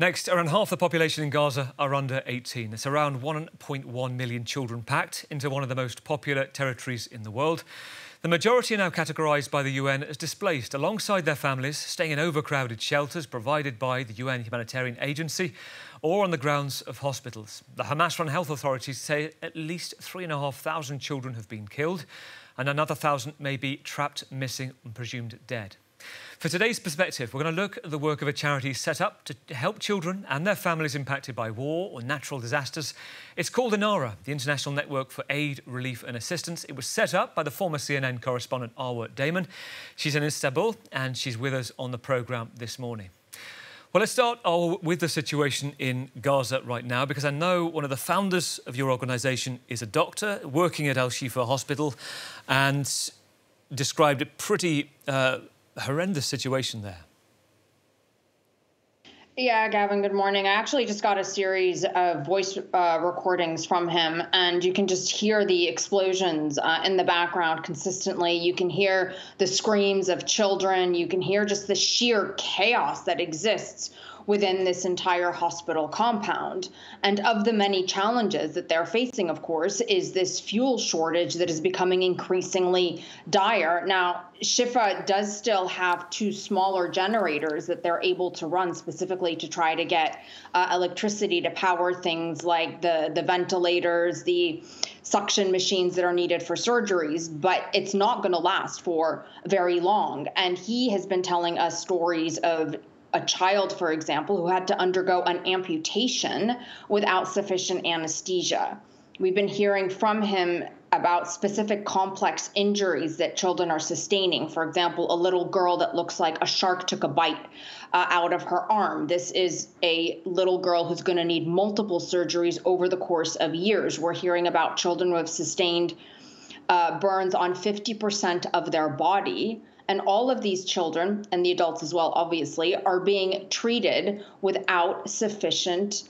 Next, around half the population in Gaza are under 18. It's around 1.1 million children packed into one of the most popular territories in the world. The majority are now categorised by the UN as displaced, alongside their families, staying in overcrowded shelters provided by the UN humanitarian agency or on the grounds of hospitals. The Hamas-run health authorities say at least 3,500 children have been killed and another 1,000 may be trapped, missing and presumed dead. For today's perspective, we're going to look at the work of a charity set up to help children and their families impacted by war or natural disasters. It's called INARA, the International Network for Aid, Relief and Assistance. It was set up by the former CNN correspondent Arwa Damon. She's in Istanbul and she's with us on the programme this morning. Well, let's start with the situation in Gaza right now, because I know one of the founders of your organisation is a doctor working at Al-Shifa Hospital and described a pretty horrendous situation there. Yeah, Gavin, good morning. I actually just got a series of voice recordings from him, and you can just hear the explosions in the background consistently. You can hear the screams of children. You can hear just the sheer chaos that exists within this entire hospital compound. And of the many challenges that they're facing, of course, is this fuel shortage that is becoming increasingly dire. Now, Shifa does still have two smaller generators that they're able to run specifically to try to get electricity to power things like the ventilators, the suction machines that are needed for surgeries, but it's not going to last for very long. And he has been telling us stories of a child, for example, who had to undergo an amputation without sufficient anesthesia. We've been hearing from him about specific complex injuries that children are sustaining. For example, a little girl that looks like a shark took a bite out of her arm. This is a little girl who's going to need multiple surgeries over the course of years. We're hearing about children who have sustained burns on 50% of their body. And all of these children, and the adults as well, obviously, are being treated without sufficient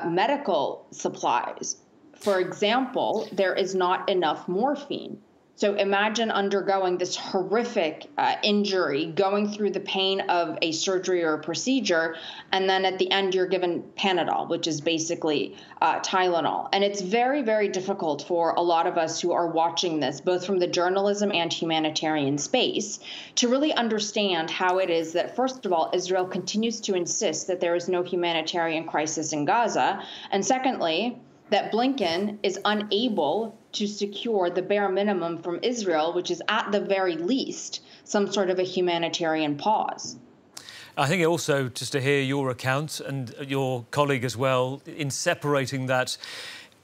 medical supplies. For example, there is not enough morphine. So imagine undergoing this horrific injury, going through the pain of a surgery or a procedure, and then at the end you're given Panadol, which is basically Tylenol. And it's very, very difficult for a lot of us who are watching this, both from the journalism and humanitarian space, to really understand how it is that, first of all, Israel continues to insist that there is no humanitarian crisis in Gaza, and secondly, that Blinken is unable to secure the bare minimum from Israel, which is at the very least some sort of a humanitarian pause. I think also, just to hear your account and your colleague as well, in separating that,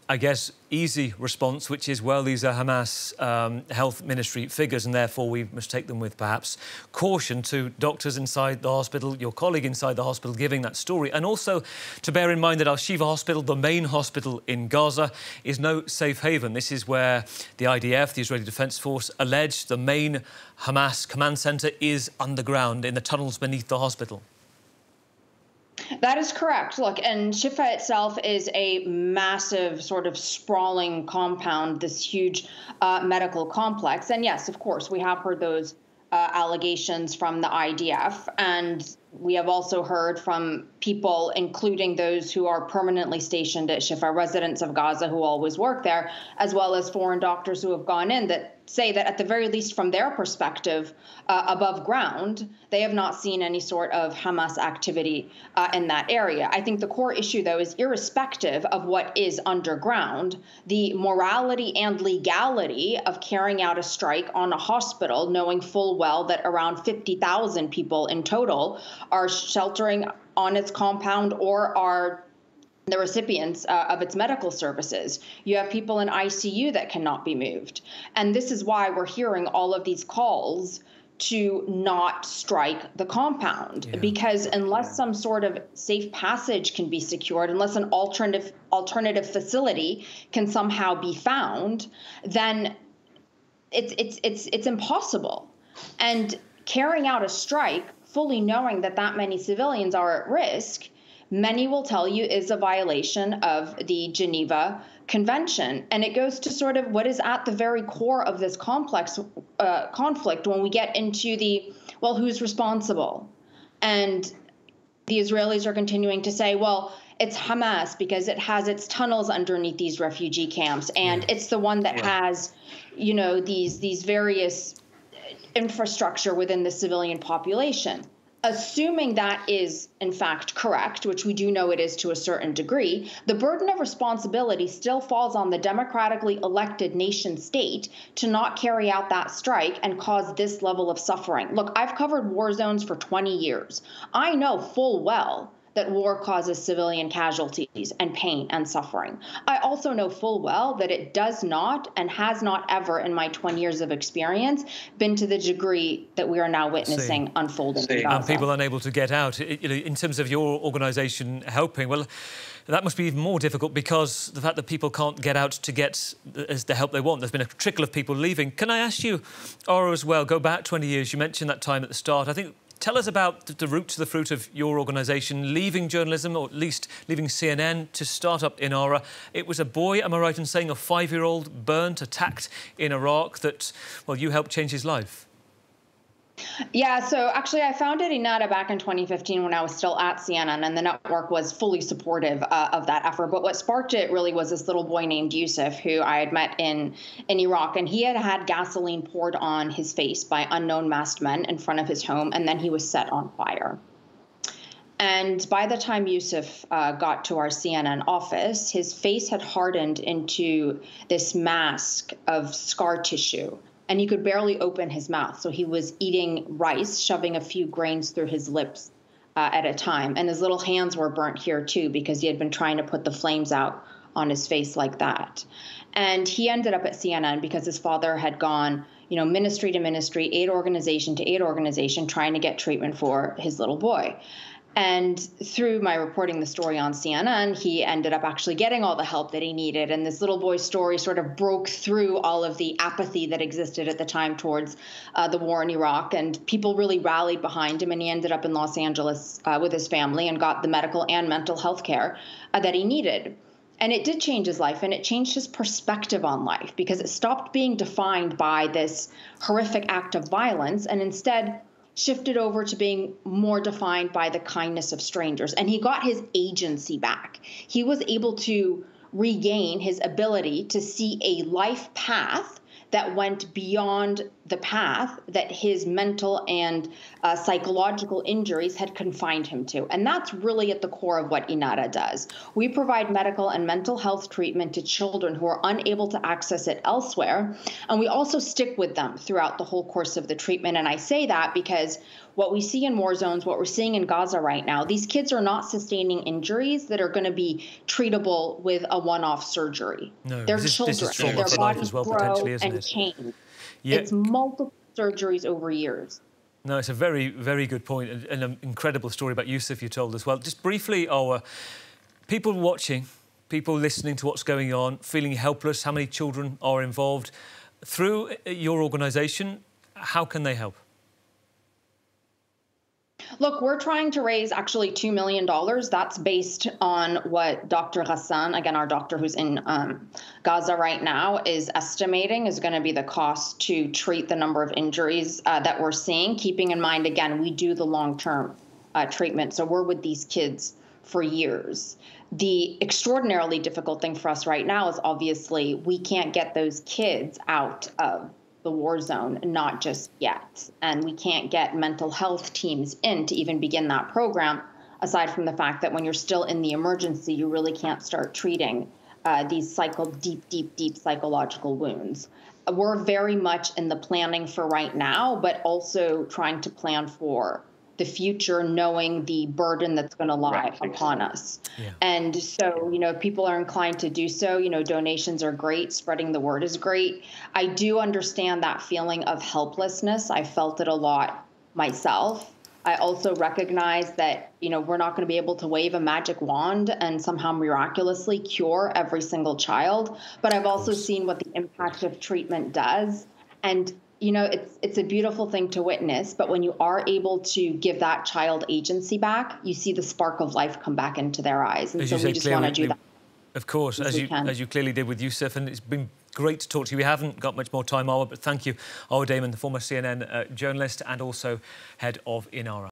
I guess, easy response, which is, well, these are Hamas health ministry figures and therefore we must take them with perhaps caution, to doctors inside the hospital, your colleague inside the hospital giving that story. And also to bear in mind that Al-Shifa Hospital, the main hospital in Gaza, is no safe haven. This is where the IDF, the Israeli Defense Force, allege the main Hamas command centre is underground in the tunnels beneath the hospital. That is correct. Look, and Shifa itself is a massive sort of sprawling compound, this huge medical complex. And yes, of course, we have heard those allegations from the IDF. And we have also heard from people, including those who are permanently stationed at Shifa, residents of Gaza who always work there, as well as foreign doctors who have gone in, that say that at the very least from their perspective, above ground, they have not seen any sort of Hamas activity in that area. I think the core issue, though, is irrespective of what is underground, the morality and legality of carrying out a strike on a hospital, knowing full well that around 50,000 people in total are sheltering on its compound or are the recipients of its medical services. You have people in ICU that cannot be moved. And this is why we're hearing all of these calls to not strike the compound, because unless some sort of safe passage can be secured, unless an alternative facility can somehow be found, then it's impossible. And carrying out a strike, fully knowing that that many civilians are at risk, many will tell you is a violation of the Geneva Convention. And it goes to sort of what is at the very core of this complex conflict when we get into the, well, who's responsible? And the Israelis are continuing to say, well, it's Hamas because it has its tunnels underneath these refugee camps, and it's the one that has, you know, these various infrastructure within the civilian population. Assuming that is, in fact, correct, which we do know it is to a certain degree, the burden of responsibility still falls on the democratically elected nation state to not carry out that strike and cause this level of suffering. Look, I've covered war zones for 20 years. I know full well that war causes civilian casualties and pain and suffering. I also know full well that it does not and has not ever in my 20 years of experience been to the degree that we are now witnessing unfolding in Gaza. And people unable to get out. In terms of your organisation helping, well, that must be even more difficult because the fact that people can't get out to get the help they want. There's been a trickle of people leaving. Can I ask you, Arwa, as well, go back 20 years, you mentioned that time at the start. I think tell us about the route to the fruit of your organisation, leaving journalism, or at least leaving CNN to start up INARA. It was a boy, am I right in saying, a 5-year-old burnt, attacked in Iraq that, well, you helped change his life? Yeah, so actually I founded INARA back in 2015 when I was still at CNN, and the network was fully supportive of that effort. But what sparked it really was this little boy named Yusuf, who I had met in Iraq, and he had had gasoline poured on his face by unknown masked men in front of his home, and then he was set on fire. And by the time Yusuf got to our CNN office, his face had hardened into this mask of scar tissue, and he could barely open his mouth. So he was eating rice, shoving a few grains through his lips at a time. And his little hands were burnt here, too, because he had been trying to put the flames out on his face like that. And he ended up at CNN because his father had gone, you know, ministry to ministry, aid organization to aid organization, trying to get treatment for his little boy. And through my reporting the story on CNN, he ended up actually getting all the help that he needed. And this little boy's story sort of broke through all of the apathy that existed at the time towards the war in Iraq. And people really rallied behind him. And he ended up in Los Angeles with his family and got the medical and mental health care that he needed. And it did change his life, and it changed his perspective on life because it stopped being defined by this horrific act of violence and instead shifted over to being more defined by the kindness of strangers. And he got his agency back. He was able to regain his ability to see a life path that went beyond the path that his mental and psychological injuries had confined him to. And that's really at the core of what INARA does. We provide medical and mental health treatment to children who are unable to access it elsewhere. And we also stick with them throughout the whole course of the treatment. And I say that because what we see in war zones, what we're seeing in Gaza right now, these kids are not sustaining injuries that are going to be treatable with a one-off surgery. No, they're children. Their for life bodies as well, grow potentially, isn't and it? change. Yeah. It's multiple surgeries over years. No, it's a very, very good point and an incredible story about Yusuf you told as well. Just briefly, people watching, people listening to what's going on, feeling helpless, how many children are involved. Through your organisation, how can they help? Look, we're trying to raise actually $2 million. That's based on what Dr. Hassan, again, our doctor who's in Gaza right now, is estimating is going to be the cost to treat the number of injuries that we're seeing, keeping in mind, again, we do the long-term treatment. So we're with these kids for years. The extraordinarily difficult thing for us right now is obviously we can't get those kids out of the war zone, not just yet. And we can't get mental health teams in to even begin that program, aside from the fact that when you're still in the emergency, you really can't start treating these deep psychological wounds. We're very much in the planning for right now, but also trying to plan for the future, knowing the burden that's going to lie upon us. Yeah. And so, you know, if people are inclined to do so, you know, donations are great. Spreading the word is great. I do understand that feeling of helplessness. I felt it a lot myself. I also recognize that, you know, we're not going to be able to wave a magic wand and somehow miraculously cure every single child. But I've also seen what the impact of treatment does. And you know, it's a beautiful thing to witness, but when you are able to give that child agency back, you see the spark of life come back into their eyes. And so we just want to do that. Of course, as you clearly did with Yusuf, and it's been great to talk to you. We haven't got much more time, Arwa, but thank you, Arwa Damon, the former CNN journalist and also head of INARA.